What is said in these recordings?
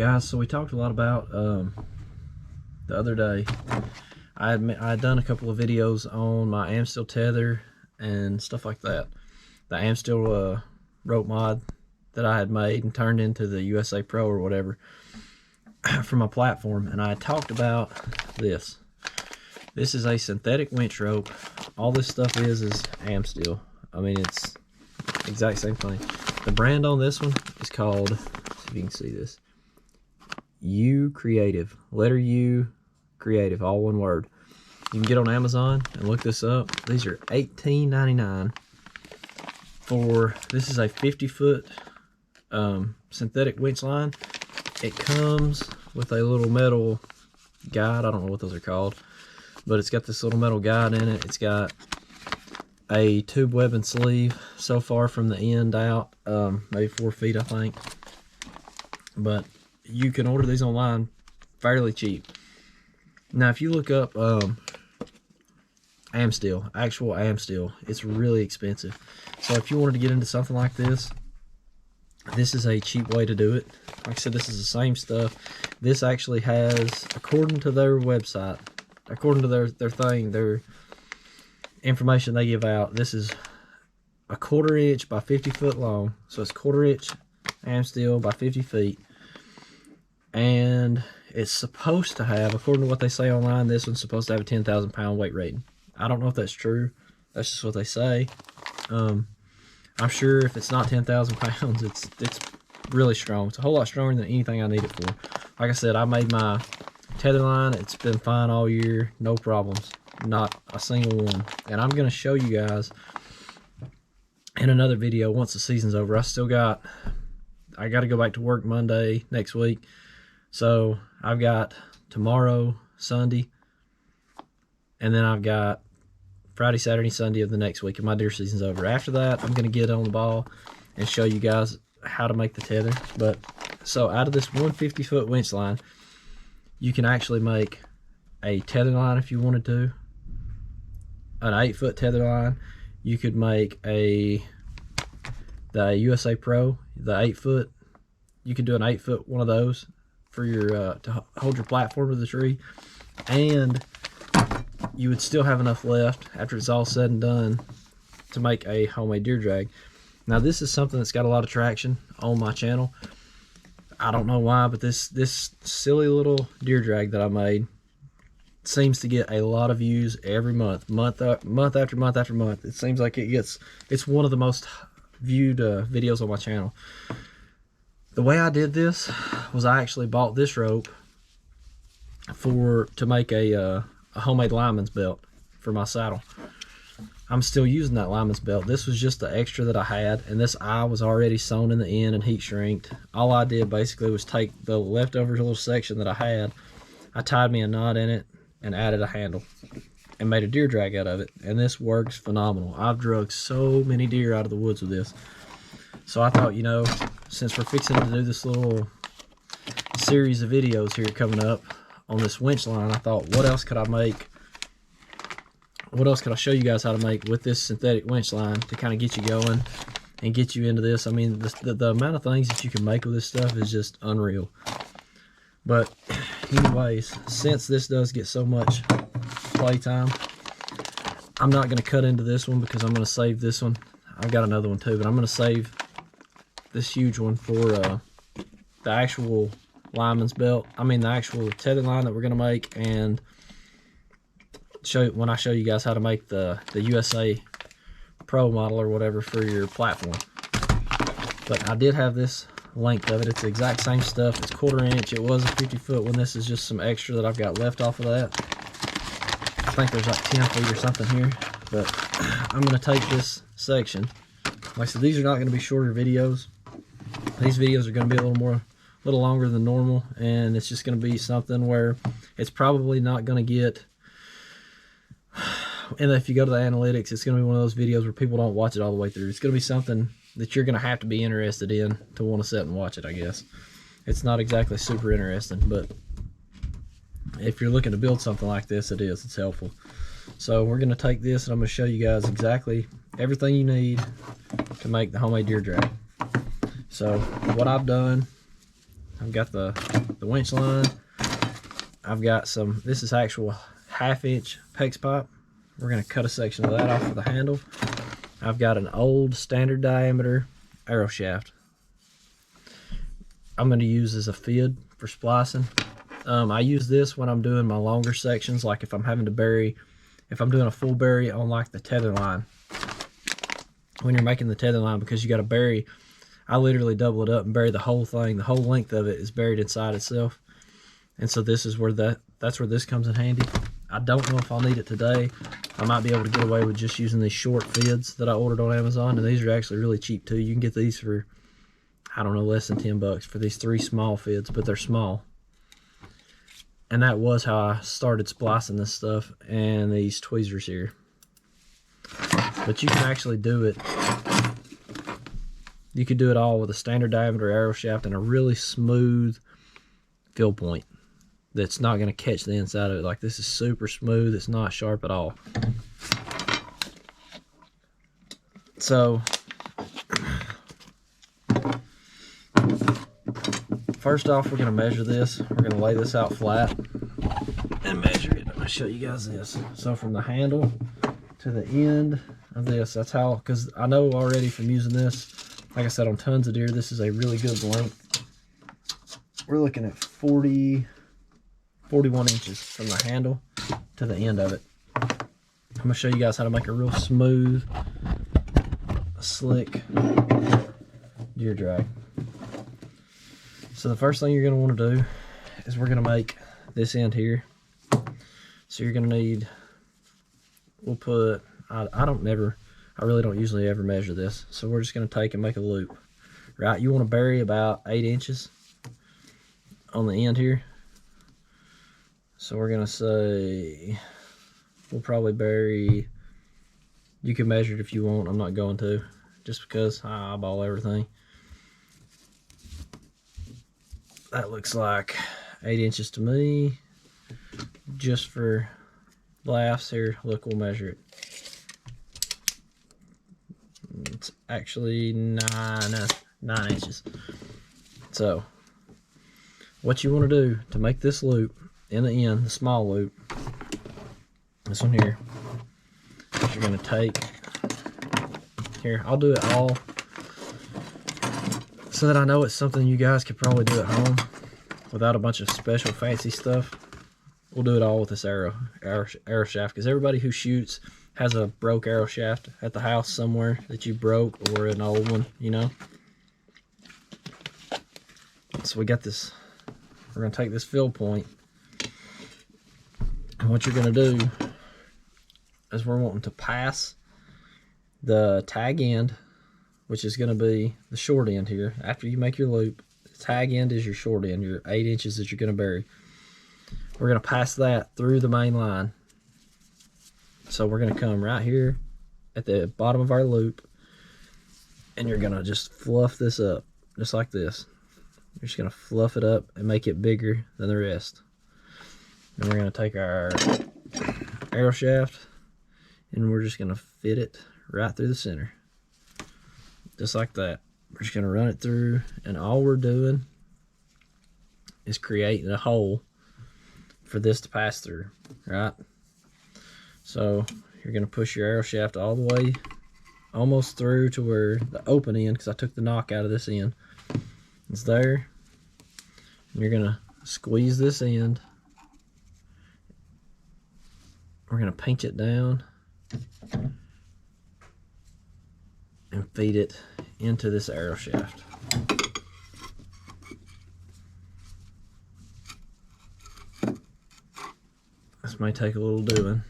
guys, so we talked a lot about the other day. I had done a couple of videos on my Amsteel tether and stuff like that. The Amsteel rope mod that I had made and turned into the USA Pro or whatever for my platform, and I talked about this. This is a synthetic winch rope. All this stuff is Amsteel. I mean, it's the exact same thing. The brand on this one is called, see if you can see this, U Creative. Letter U Creative, all one word. You can get on Amazon and look this up. These are $18.99 for, this is a 50-foot synthetic winch line. It comes with a little metal guide. I don't know what those are called, but it's got this little metal guide in it. It's got a tube webbing sleeve so far from the end out, maybe 4 feet, I think. But you can order these online fairly cheap. Now, if you look up Amsteel, actual Amsteel, it's really expensive. So if you wanted to get into something like this, this is a cheap way to do it. Like I said, this is the same stuff. This actually has, according to their website, according to their thing, their information they give out, this is a 1/4 inch by 50 foot long. So it's 1/4 inch Amsteel by 50 feet. And it's supposed to have, according to what they say online, this one's supposed to have a 10,000 pound weight rating. I don't know if that's true. That's just what they say. I'm sure if it's not 10,000 pounds, it's really strong. It's a whole lot stronger than anything I need it for. Like I said, I made my tether line. It's been fine all year, no problems, not a single one. And I'm going to show you guys in another video once the season's over. I got to go back to work Monday next week. So I've got tomorrow, Sunday, and then I've got Friday, Saturday, Sunday of the next week, and my deer season's over. After that, I'm going to get on the ball and show you guys how to make the tether. But so out of this 150-foot winch line, you can actually make a tether line if you wanted to, an 8-foot tether line. You could make the USA Pro, the 8-foot. You could do an 8-foot one of those for your to hold your platform to the tree, and you would still have enough left after it's all said and done to make a homemade deer drag. Now, this is something that's got a lot of traction on my channel. I don't know why, but this silly little deer drag that I made seems to get a lot of views every month after month after month. It seems like it's one of the most viewed videos on my channel. The way I did this was I actually bought this rope to make a homemade lineman's belt for my saddle. I'm still using that lineman's belt. This was just the extra that I had, and this eye was already sewn in the end and heat shrinked. All I did basically was take the leftover little section that I had, I tied me a knot in it and added a handle and made a deer drag out of it, and this works phenomenal. I've drugged so many deer out of the woods with this. So I thought, you know, since we're fixing to do this little series of videos here coming up on this winch line, I thought, what else could I make? What else could I show you guys how to make with this synthetic winch line to kind of get you going and get you into this? I mean, the amount of things that you can make with this stuff is just unreal. But anyways, since this does get so much playtime, I'm not going to cut into this one because I'm going to save this one. I've got another one too, but I'm going to save this huge one for the actual lineman's belt. I mean, the actual tether line that we're going to make, and when I show you guys how to make the USA Pro model or whatever for your platform. But I did have this length of it. It's the exact same stuff. It's 1/4 inch. It was a 50-foot one. This is just some extra that I've got left off of that. I think there's like 10 feet or something here. But I'm going to take this section. Like I said, these are not going to be shorter videos. These videos are going to be a little longer than normal, and it's just going to be something where it's probably not going to get, and if you go to the analytics, it's going to be one of those videos where people don't watch it all the way through. It's going to be something that you're going to have to be interested in to want to sit and watch it, I guess. It's not exactly super interesting, but if you're looking to build something like this, it's helpful. So we're going to take this, and I'm going to show you guys exactly everything you need to make the homemade deer drag. So what I've done I've got the winch line. I've got some, this is actual 1/2-inch PEX pipe. We're gonna cut a section of that off of the handle. I've got an old standard diameter arrow shaft. I'm gonna use as a fid for splicing. I use this when I'm doing my longer sections, like if I'm having to bury, if I'm doing a full bury on like the tether line. When you're making the tether line, because you gotta bury, I literally double it up and bury the whole thing. The whole length of it is buried inside itself. And so this is where that's where this comes in handy. I don't know if I'll need it today. I might be able to get away with just using these short fids that I ordered on Amazon, and these are actually really cheap too. You can get these for, I don't know, less than 10 bucks for these 3 small fids, but they're small. And that was how I started splicing this stuff, and these tweezers here. But you can actually do it. You could do it all with a standard diameter arrow shaft and a really smooth fill point that's not going to catch the inside of it. Like, this is super smooth. It's not sharp at all. So first off, we're going to measure this. We're going to lay this out flat and measure it. I'll show you guys this. So from the handle to the end of this, that's how, because I know already from using this, like I said, on tons of deer, this is a really good length. We're looking at 41 inches from the handle to the end of it. I'm going to show you guys how to make a real smooth, slick deer drag. So the first thing you're going to want to do is we're going to make this end here. So you're going to need, we'll put, I really don't usually ever measure this. So we're just going to take and make a loop. Right, you want to bury about 8 inches on the end here. So we're going to say, we'll probably bury, you can measure it if you want, I'm not going to, just because I eyeball everything. That looks like 8 inches to me. Just for laughs here, look, we'll measure it. It's actually 9 inches. So what you want to do to make this loop in the end, the small loop, this one here, is you're going to take, here, I'll do it all so that I know it's something you guys could probably do at home without a bunch of special fancy stuff. We'll do it all with this arrow shaft, because everybody who shoots has a broke arrow shaft at the house somewhere that you broke, or an old one, you know. So we got this, we're going to take this fill point, and what you're going to do is we're wanting to pass the tag end, which is going to be the short end here. After you make your loop, the tag end is your short end, your 8 inches that you're going to bury. We're going to pass that through the main line. So we're going to come right here at the bottom of our loop, and you're going to just fluff this up, just like this. You're just going to fluff it up and make it bigger than the rest. Then we're going to take our arrow shaft, and we're just going to fit it right through the center. Just like that. We're just going to run it through, and all we're doing is creating a hole for this to pass through, right? So you're going to push your arrow shaft all the way almost through to where the open end, because I took the knock out of this end, it's there. And you're going to squeeze this end. We're going to pinch it down and feed it into this arrow shaft. This may take a little doing.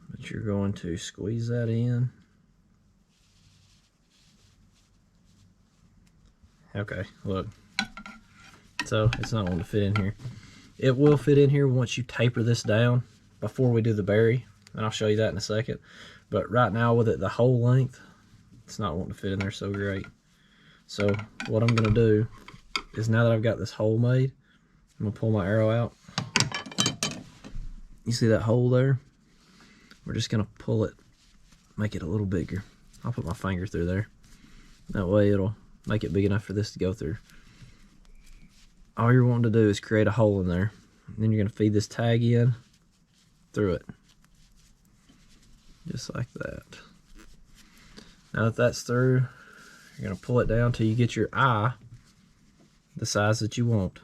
But you're going to squeeze that in. Okay, look. So it's not wanting to fit in here. It will fit in here once you taper this down before we do the bury, and I'll show you that in a second. But right now with it the whole length, it's not wanting to fit in there so great. So what I'm going to do is, now that I've got this hole made, I'm going to pull my arrow out. You see that hole there? We're just going to pull it, make it a little bigger. I'll put my finger through there. That way it'll make it big enough for this to go through. All you're wanting to do is create a hole in there. And then you're going to feed this tag in through it. Just like that. Now that that's through, you're going to pull it down till you get your eye the size that you want.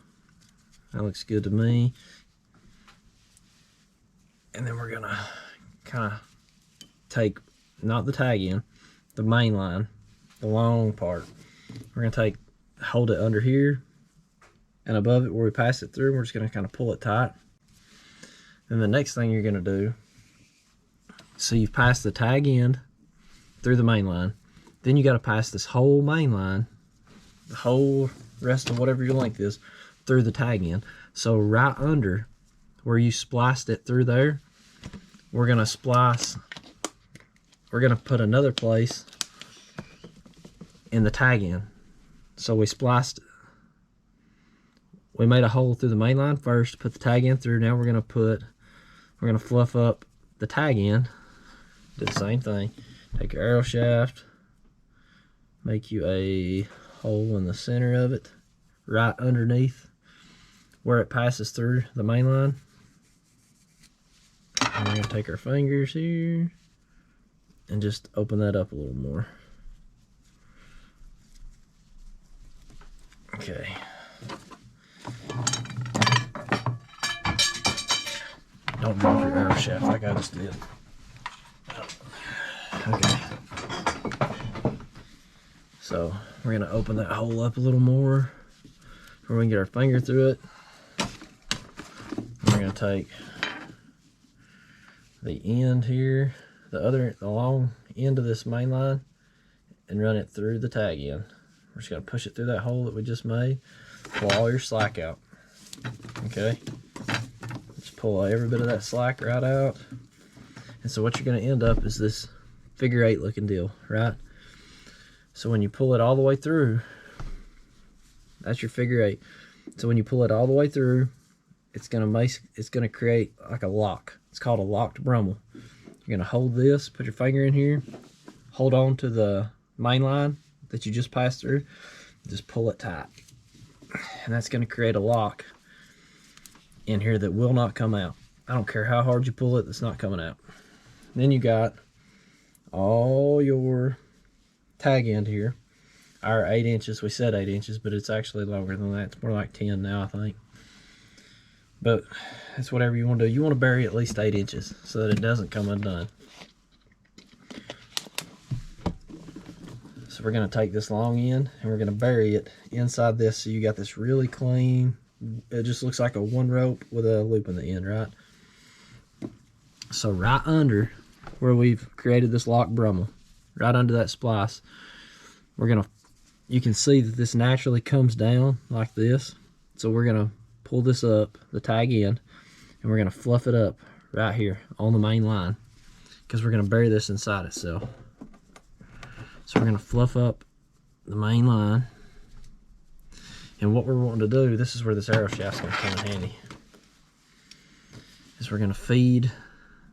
That looks good to me. And then we're going to kind of take, not the tag in, the main line, the long part. We're going to hold it under here and above it where we pass it through. We're just going to kind of pull it tight. And the next thing you're going to do, so you've passed the tag end through the main line. Then you got to pass this whole main line, the whole rest of whatever your length is, through the tag end. So right under where you spliced it through there, we're going to splice, we're going to put another place in the tag end. So we spliced, we made a hole through the main line first, put the tag end through. Now we're going to fluff up the tag end. Do the same thing. Take your arrow shaft, make you a hole in the center of it, right underneath where it passes through the main line. And we're going to take our fingers here and just open that up a little more. Okay. Don't drop your arrow shaft like I just did. Okay. So we're going to open that hole up a little more where we can get our finger through it. We're going to take the end here, the long end of this main line, and run it through the tag end. We're just going to push it through that hole that we just made. Pull all your slack out. Okay? Just pull every bit of that slack right out. And so what you're going to end up is this figure 8 looking deal, right? So when you pull it all the way through, that's your figure 8. So when you pull it all the way through, it's gonna create like a lock. It's called a locked Brummel. You're gonna hold this, put your finger in here, hold on to the main line that you just passed through, just pull it tight. And that's gonna create a lock in here that will not come out. I don't care how hard you pull it, it's not coming out. Then you got all your tag end here. Our 8 inches, we said 8 inches, but it's actually longer than that. It's more like 10 now, I think. But it's whatever you want to do. You want to bury at least 8 inches so that it doesn't come undone. So we're going to take this long end and we're going to bury it inside this, so you got this really clean, it just looks like a one rope with a loop in the end, right? So right under where we've created this lock Brummel, right under that splice, you can see that this naturally comes down like this. So we're gonna pull this up, the tag end, and we're gonna fluff it up right here on the main line, because we're gonna bury this inside itself. So we're gonna fluff up the main line, and what we're wanting to do, this is where this arrow shaft's gonna come in handy, is we're gonna feed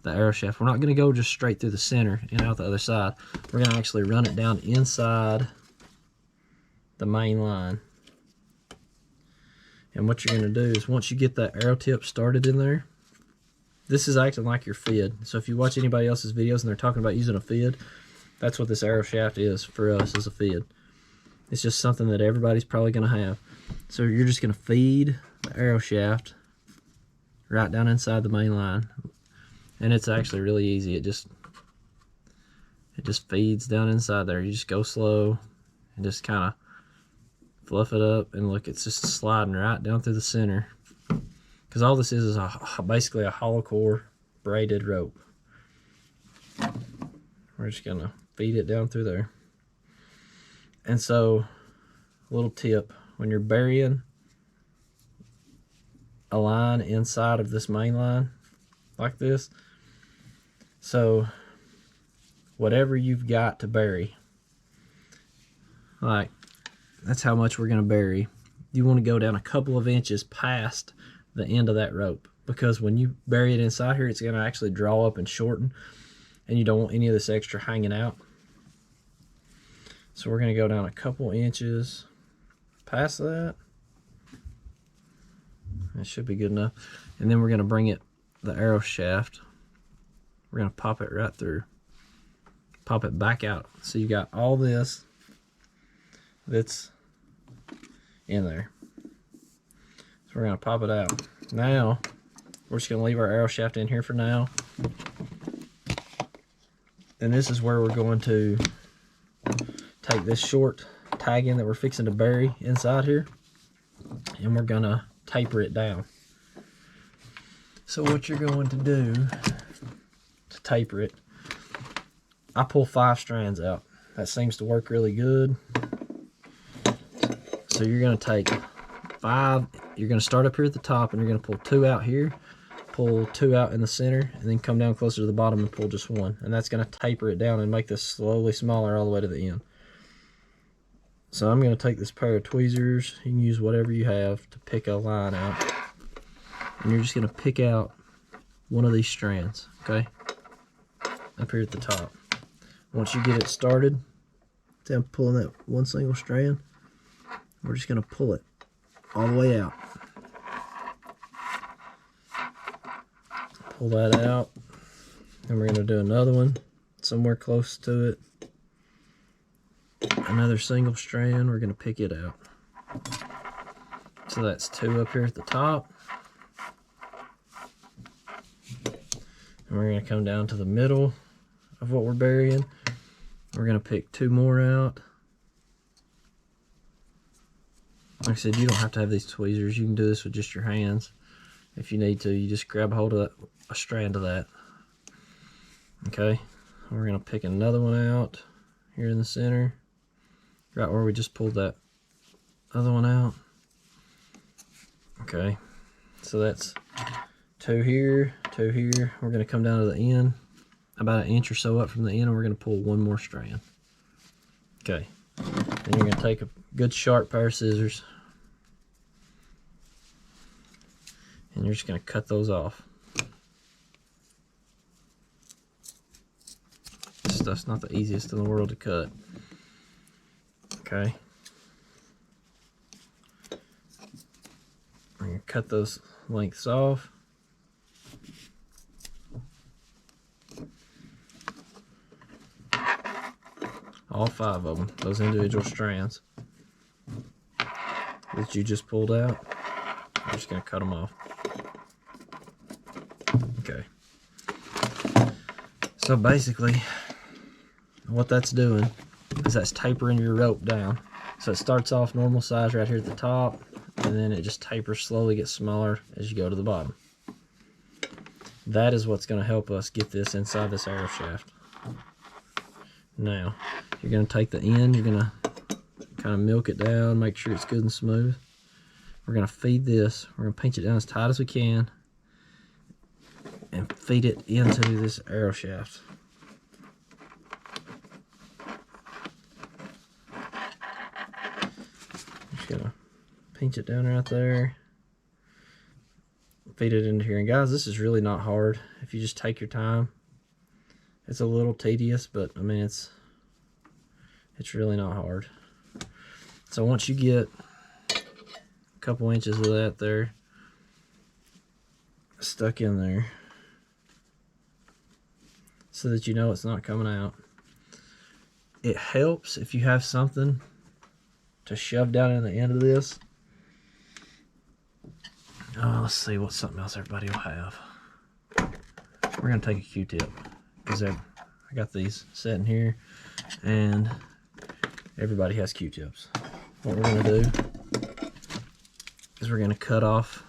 the arrow shaft. We're not going to go just straight through the center and out the other side. We're going to actually run it down inside the main line. And what you're going to do is, once you get that arrow tip started in there, this is acting like your fid. So if you watch anybody else's videos and they're talking about using a fid, that's what this arrow shaft is for us, as a fid. It's just something that everybody's probably going to have. So you're just going to feed the arrow shaft right down inside the main line. And it's actually really easy. It just feeds down inside there. You just go slow and just kind of fluff it up, and look, it's just sliding right down through the center. Because all this is basically a hollow core braided rope. We're just gonna feed it down through there. And so, a little tip, when you're burying a line inside of this main line like this, so whatever you've got to bury, like that's how much we're going to bury, you want to go down a couple of inches past the end of that rope, because when you bury it inside here, it's going to actually draw up and shorten, and you don't want any of this extra hanging out. So we're going to go down a couple inches past that. That should be good enough. And then we're going to bring it, the arrow shaft, we're going to pop it right through. Pop it back out. So you got all this that's in there. So we're going to pop it out. Now, we're just going to leave our arrow shaft in here for now. And this is where we're going to take this short tag in that we're fixing to bury inside here, and we're going to taper it down. So what you're going to do to taper it, I pull 5 strands out. That seems to work really good. So you're going to take 5, you're going to start up here at the top, and you're going to pull 2 out here, pull 2 out in the center, and then come down closer to the bottom and pull just 1. And that's going to taper it down and make this slowly smaller all the way to the end. So I'm going to take this pair of tweezers, you can use whatever you have to pick a line out, and you're just going to pick out one of these strands, okay, up here at the top. Once you get it started, I'm pulling that one single strand, we're just going to pull it all the way out. Pull that out, and we're going to do another one somewhere close to it. Another single strand, we're going to pick it out. So that's 2 up here at the top. And we're going to come down to the middle of what we're burying. We're going to pick 2 more out. Like I said, you don't have to have these tweezers. You can do this with just your hands. If you need to, you just grab a hold of a strand of that. Okay, we're going to pick another one out here in the center, right where we just pulled that other one out. Okay, so that's 2 here, 2 here. We're going to come down to the end, about 1 inch or so up from the end, and we're going to pull 1 more strand. Okay, then you're going to take a good sharp pair of scissors, and you're just going to cut those off. This stuff's not the easiest in the world to cut. Okay. I'm going to cut those lengths off. All 5 of them, those individual strands that you just pulled out. I'm just going to cut them off. Okay. So basically, what that's doing is that's tapering your rope down. So it starts off normal size right here at the top, and then it just tapers slowly, gets smaller as you go to the bottom. That is what's going to help us get this inside this arrow shaft. Now, you're going to take the end, you're going to kind of milk it down, make sure it's good and smooth. We're going to feed this, we're going to pinch it down as tight as we can, and feed it into this arrow shaft. Just gonna pinch it down right there, feed it into here. And guys, this is really not hard if you just take your time. It's a little tedious, but I mean it's really not hard. So once you get a couple inches of that there stuck in there, so that you know it's not coming out. It helps if you have something to shove down in the end of this. Let's see what something else everybody will have. We're going to take a Q-tip, because I got these sitting here, and everybody has Q-tips. What we're going to do is we're going to cut off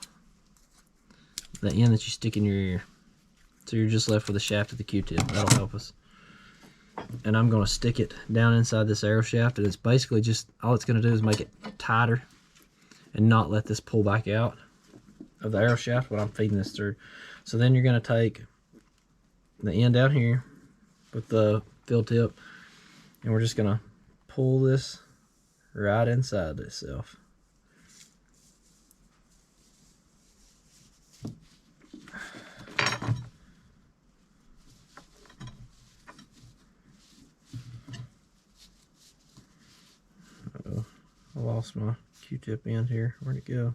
the end that you stick in your ear. So you're just left with the shaft of the Q-tip. That'll help us. And I'm going to stick it down inside this arrow shaft, and it's basically just, all it's going to do is make it tighter and not let this pull back out of the arrow shaft when I'm feeding this through. So then you're going to take the end down here with the fill tip, and we're just going to pull this right inside itself. lost my Q-tip end here. Where'd it go?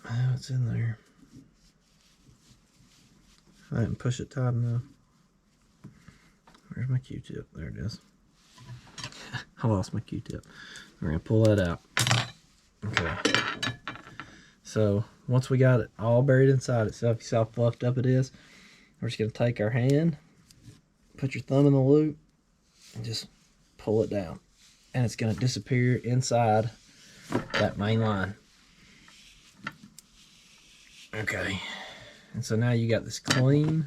Oh, it's in there. I didn't push it tight enough. Where's my Q-tip? There it is. I lost my Q-tip. We're going to pull that out. Okay. So, once we got it all buried inside itself, you see how fluffed up it is? We're just going to take our hand, put your thumb in the loop, and just pull it down. And it's going to disappear inside that main line. Okay. And so now you got this clean.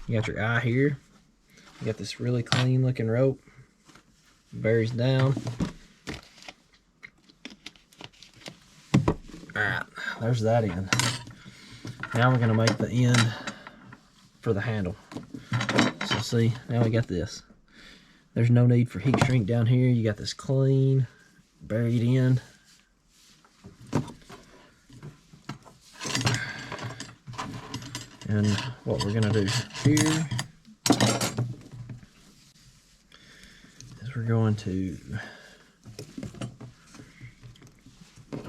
You got your eye here. You got this really clean looking rope. Buries down. Alright, there's that end. Now we're going to make the end for the handle. So see, now we got this. There's no need for heat shrink down here. You got this clean, buried end. And what we're going to do here is we're going to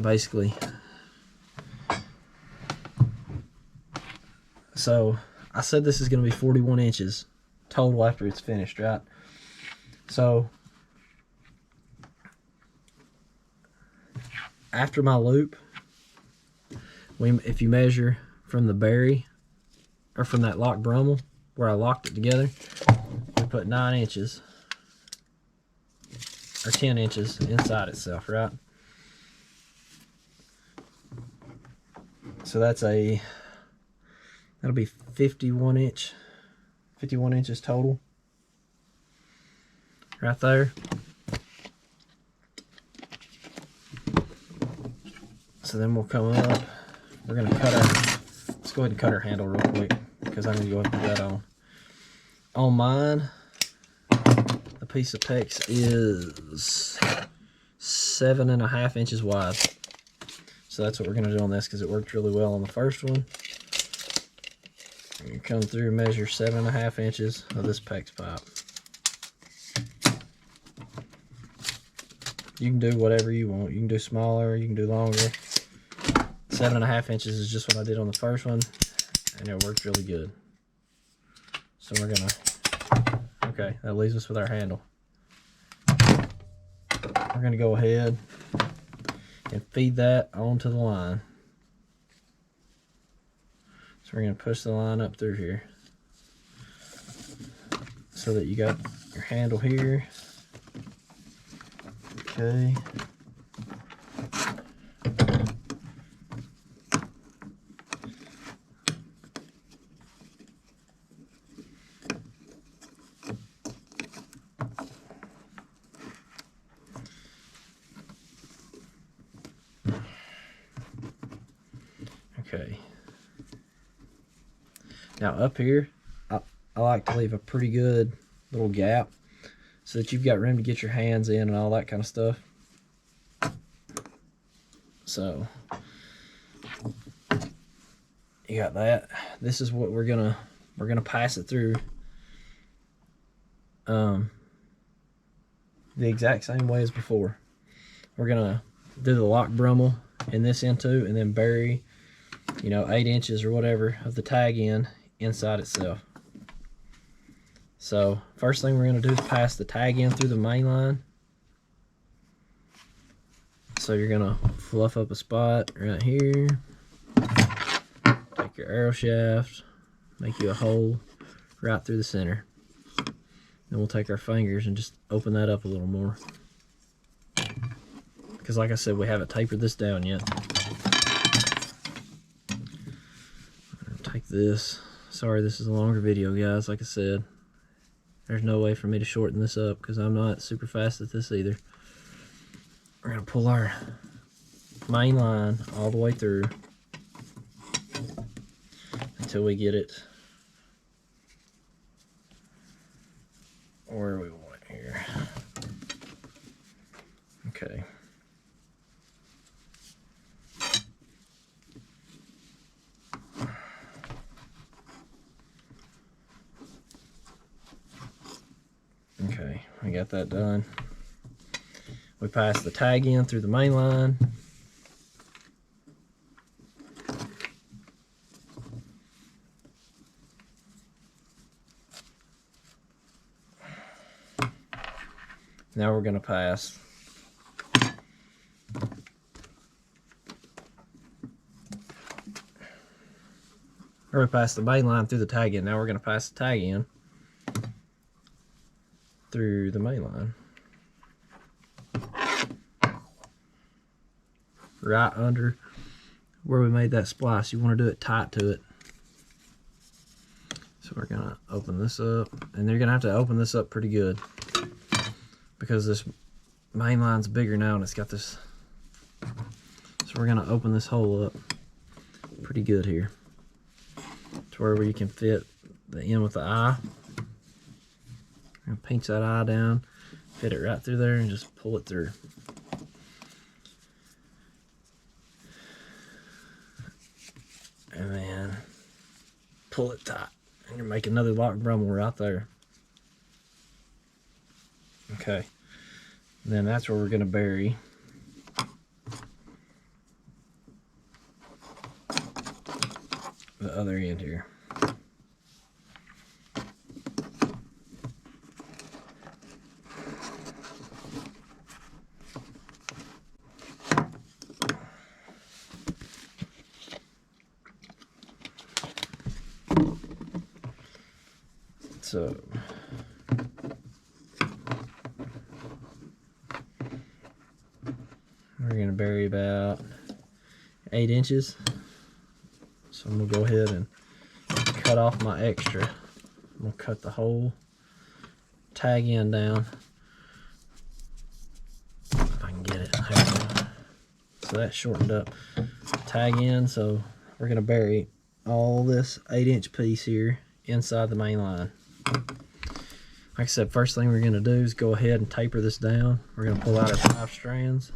basically, so I said this is going to be 41 inches total after it's finished, right? So after my loop, if you measure from the bury, or from that lock brummel where I locked it together, we put 9 inches or 10 inches inside itself, right? So that'll be 51 inches total right there. So then we'll come up, we're gonna cut let's go ahead and cut our handle real quick, because I'm going to go ahead and put that on. On mine, the piece of PEX is 7.5 inches wide. So that's what we're going to do on this, because it worked really well on the first one. You come through and measure 7.5 inches of this PEX pipe. You can do whatever you want. You can do smaller, you can do longer. 7.5 inches is just what I did on the first one, and it worked really good. So we're gonna, okay, that leaves us with our handle. We're gonna go ahead and feed that onto the line. So we're gonna push the line up through here so that you got your handle here. Okay. Okay. Now up here, I like to leave a pretty good little gap so that you've got room to get your hands in and all that kind of stuff. So you got that. This is what we're gonna pass it through the exact same way as before. We're gonna do the lock brummel in this end too, and then bury, you know, 8 inches or whatever of the tag end inside itself. So first thing we're going to do is pass the tag end through the main line. So you're going to fluff up a spot right here, take your arrow shaft, make you a hole right through the center. Then we'll take our fingers and just open that up a little more, because like I said, we haven't tapered this down yet. Take this. Sorry, this is a longer video, guys. Like I said, there's no way for me to shorten this up because I'm not super fast at this either. We're going to pull our main line all the way through until we get it where we want it here. Okay. Okay, got that done. We passed the tag in through the main line. Now we're going to pass we passed the main line through the tag in. Now we're going to pass the tag in through the main line. Right under where we made that splice. You want to do it tight to it. So we're going to open this up, and you're going to have to open this up pretty good because this main line's bigger now and it's got this. So we're going to open this hole up pretty good here to where you can fit the end with the eye. And pinch that eye down, fit it right through there, and just pull it through. And then pull it tight, and you're making another lock Brummel right there. Okay, and then that's where we're going to bury the other end here. So we're going to bury about 8 inches. So I'm going to go ahead and cut off my extra. I'm going to cut the whole tag end down. If I can get it. So that's shortened up. Tag end, so we're going to bury all this 8-inch piece here inside the main line. Like I said, first thing we're going to do is go ahead and taper this down. We're going to pull out our 5 strands.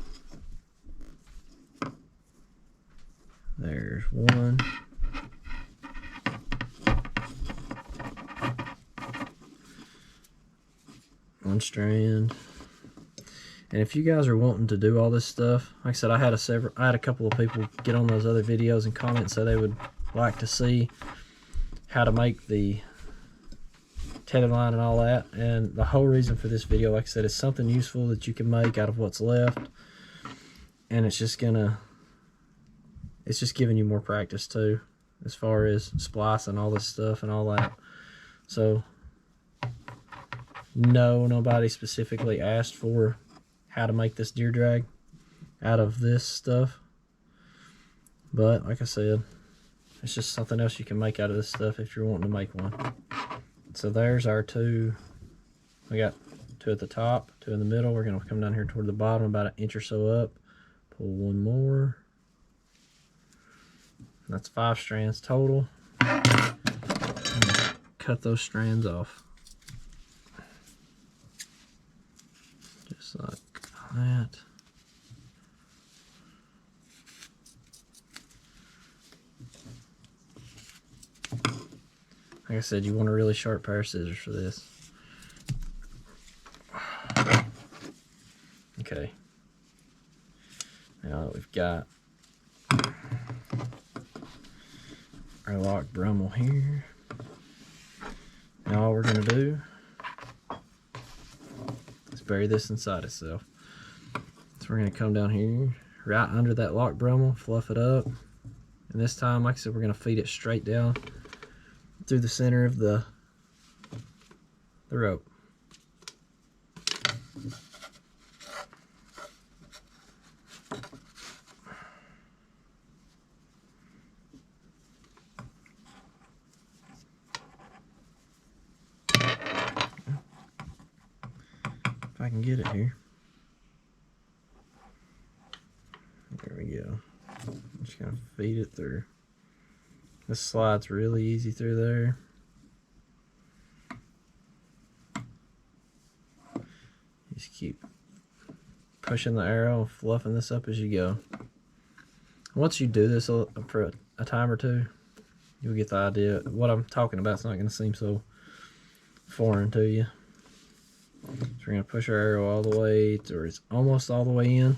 There's 1. One strand. And if you guys are wanting to do all this stuff, like I said, I had a couple of people get on those other videos and comment so they would like to see how to make the tether line and all that. And the whole reason for this video, like I said, is something useful that you can make out of what's left, and it's just giving you more practice too, as far as splicing all this stuff and all that. So no, nobody specifically asked for how to make this deer drag out of this stuff, but like I said, it's just something else you can make out of this stuff if you're wanting to make one. So there's our 2. We got 2 at the top, 2 in the middle. We're going to come down here toward the bottom about 1 inch or so up. Pull 1 more. That's 5 strands total. Cut those strands off. Just like that. Like I said, you want a really sharp pair of scissors for this. Okay. Now that we've got our lock Brummel here, now all we're going to do is bury this inside itself. So we're going to come down here, right under that lock Brummel, fluff it up, and this time, like I said, we're going to feed it straight down through the center of the rope. If I can get it here. There we go. I'm just gonna feed it through. This slides really easy through there. Just keep pushing the arrow and fluffing this up as you go. Once you do this for a time or two, you'll get the idea. What I'm talking about is not going to seem so foreign to you. So we're we're going to push our arrow all the way, or it's almost all the way in.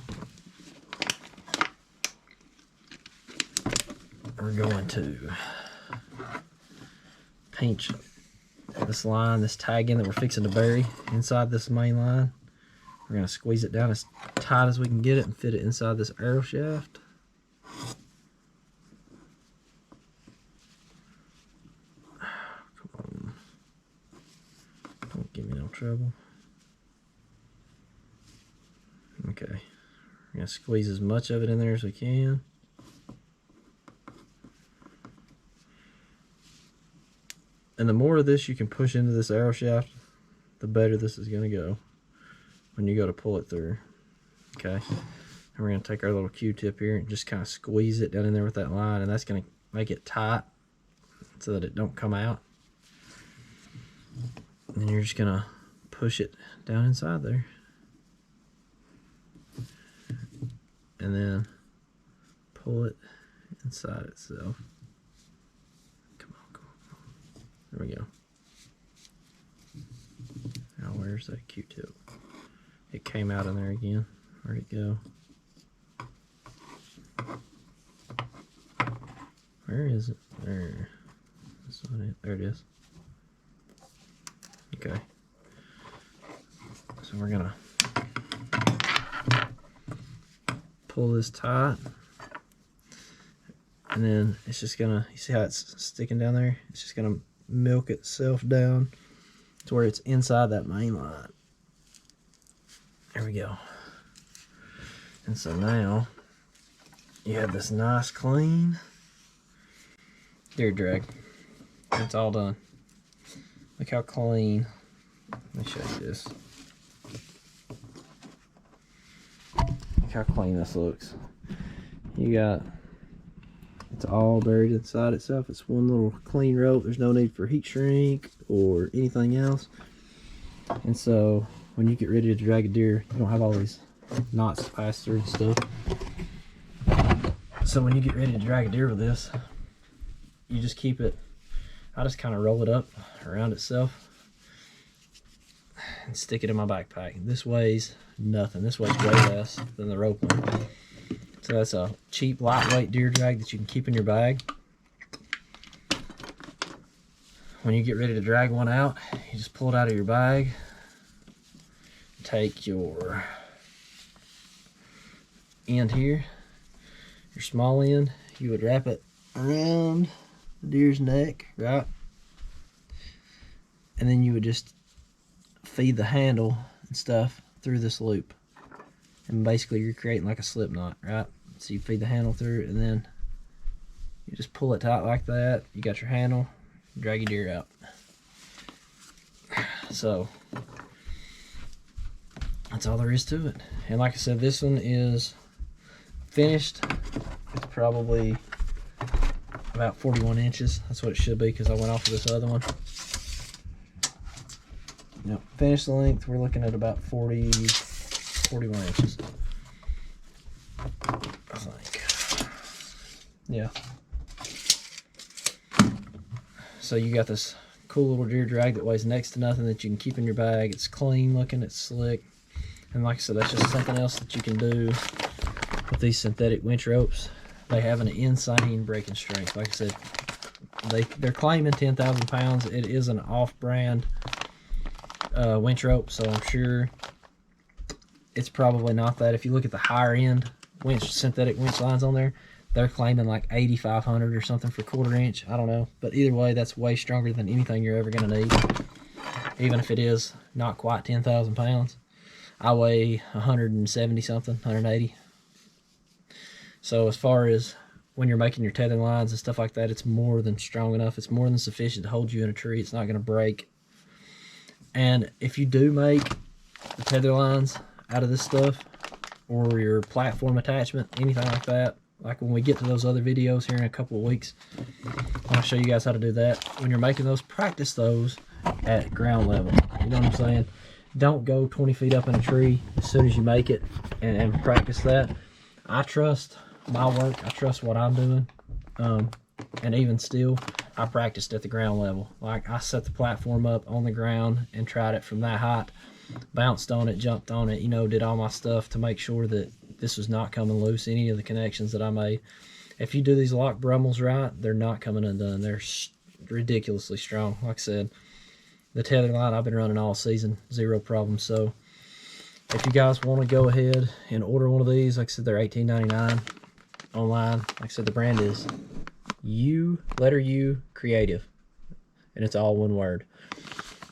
We're going to pinch this line, this tag in that we're fixing to bury inside this main line. We're going to squeeze it down as tight as we can get it and fit it inside this arrow shaft. Come on. Don't give me no trouble. Okay. We're going to squeeze as much of it in there as we can. And the more of this you can push into this arrow shaft, the better this is going to go when you go to pull it through. Okay, and we're going to take our little Q-tip here and just kind of squeeze it down in there with that line, and that's going to make it tight so that it don't come out. And you're just going to push it down inside there. And then pull it inside itself. There we go. Now where's that Q-tip? It came out in there again. Where'd it go? Where is it? There. That's not it. There it is. Okay. So we're gonna pull this tight. And then it's just gonna, you see how it's sticking down there? It's just gonna milk itself down to where it's inside that main line. There we go. And so now you have this nice clean deer drag. It's all done. Look how clean. Let me show you this. Look how clean this looks. You got, it's all buried inside itself. It's one little clean rope. There's no need for heat shrink or anything else. And so when you get ready to drag a deer, you don't have all these knots to pass through and stuff. So when you get ready to drag a deer with this, you just keep it, I just kind of roll it up around itself and stick it in my backpack. This weighs nothing. This weighs way less than the rope one. So that's a cheap, lightweight deer drag that you can keep in your bag. When you get ready to drag one out, you just pull it out of your bag. Take your end here, your small end, you would wrap it around the deer's neck, right? And then you would just feed the handle and stuff through this loop. And basically you're creating like a slip knot, right? So you feed the handle through and then you just pull it tight like that. You got your handle, drag your deer out. So that's all there is to it. And like I said, this one is finished. It's probably about 41 inches. That's what it should be because I went off of this other one. Now, finished length, we're looking at about 41 inches. I think. Yeah. So you got this cool little deer drag that weighs next to nothing that you can keep in your bag. It's clean looking, it's slick. And like I said, that's just something else that you can do with these synthetic winch ropes. They have an insane breaking strength. Like I said, they're claiming 10,000 pounds. It is an off-brand winch rope, so I'm sure it's probably not that. If you look at the higher end synthetic winch lines on there, they're claiming like 8,500 or something for 1/4 inch. I don't know, but either way, that's way stronger than anything you're ever going to need, even if it is not quite 10,000 pounds. I weigh 170 something, 180. So as far as when you're making your tethering lines and stuff like that, it's more than strong enough. It's more than sufficient to hold you in a tree. It's not going to break. And if you do make the tether lines out of this stuff, or your platform attachment, anything like that, like when we get to those other videos here in a couple of weeks, I'll show you guys how to do that. When you're making those, practice those at ground level. You know what I'm saying? Don't go 20 feet up in a tree as soon as you make it and practice that. I trust my work. I trust what I'm doing. And even still, I practiced at the ground level. Like I set the platform up on the ground and tried it from that height bounced on it, jumped on it, you know, did all my stuff to make sure that this was not coming loose, any of the connections that I made. If you do these lock brummels right, they're not coming undone. They're ridiculously strong. Like I said, the tether line I've been running all season, zero problem. So if you guys want to go ahead and order one of these, like I said, they're $18.99 online. Like I said, the brand is letter U Creative, and it's all one word.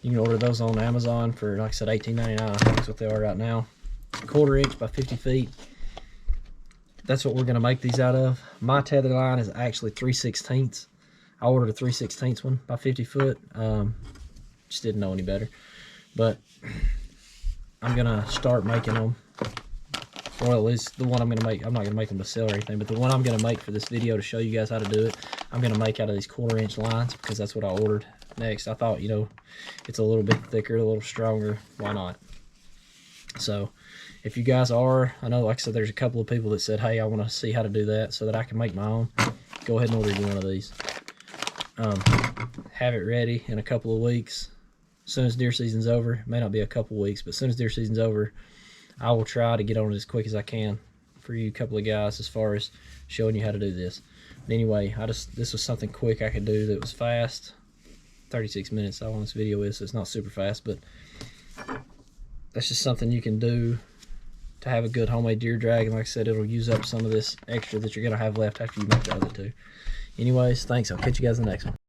You can order those on Amazon for, like I said, $18.99. I think that's what they are right now. 1/4 inch by 50 feet. That's what we're going to make these out of. My tether line is actually 3/16. I ordered a 3/16 one by 50 foot. Just didn't know any better. But I'm going to start making them. Well, at least the one I'm going to make. I'm not going to make them to sell or anything, but the one I'm going to make for this video to show you guys how to do it, I'm going to make out of these 1/4 inch lines because that's what I ordered next. I thought, you know, it's a little bit thicker, a little stronger. Why not? So if you guys are, I know, like I said, there's a couple of people that said, hey, I want to see how to do that so that I can make my own. Go ahead and order you one of these. Have it ready in a couple of weeks. As soon as deer season's over, it may not be a couple of weeks, but as soon as deer season's over, I will try to get on it as quick as I can for you couple of guys as far as showing you how to do this. But anyway, this was something quick I could do that was fast. 36 minutes how long this video is, so it's not super fast, but that's just something you can do to have a good homemade deer drag. And like I said, it'll use up some of this extra that you're going to have left after you make the other two. Anyways, thanks. I'll catch you guys in the next one.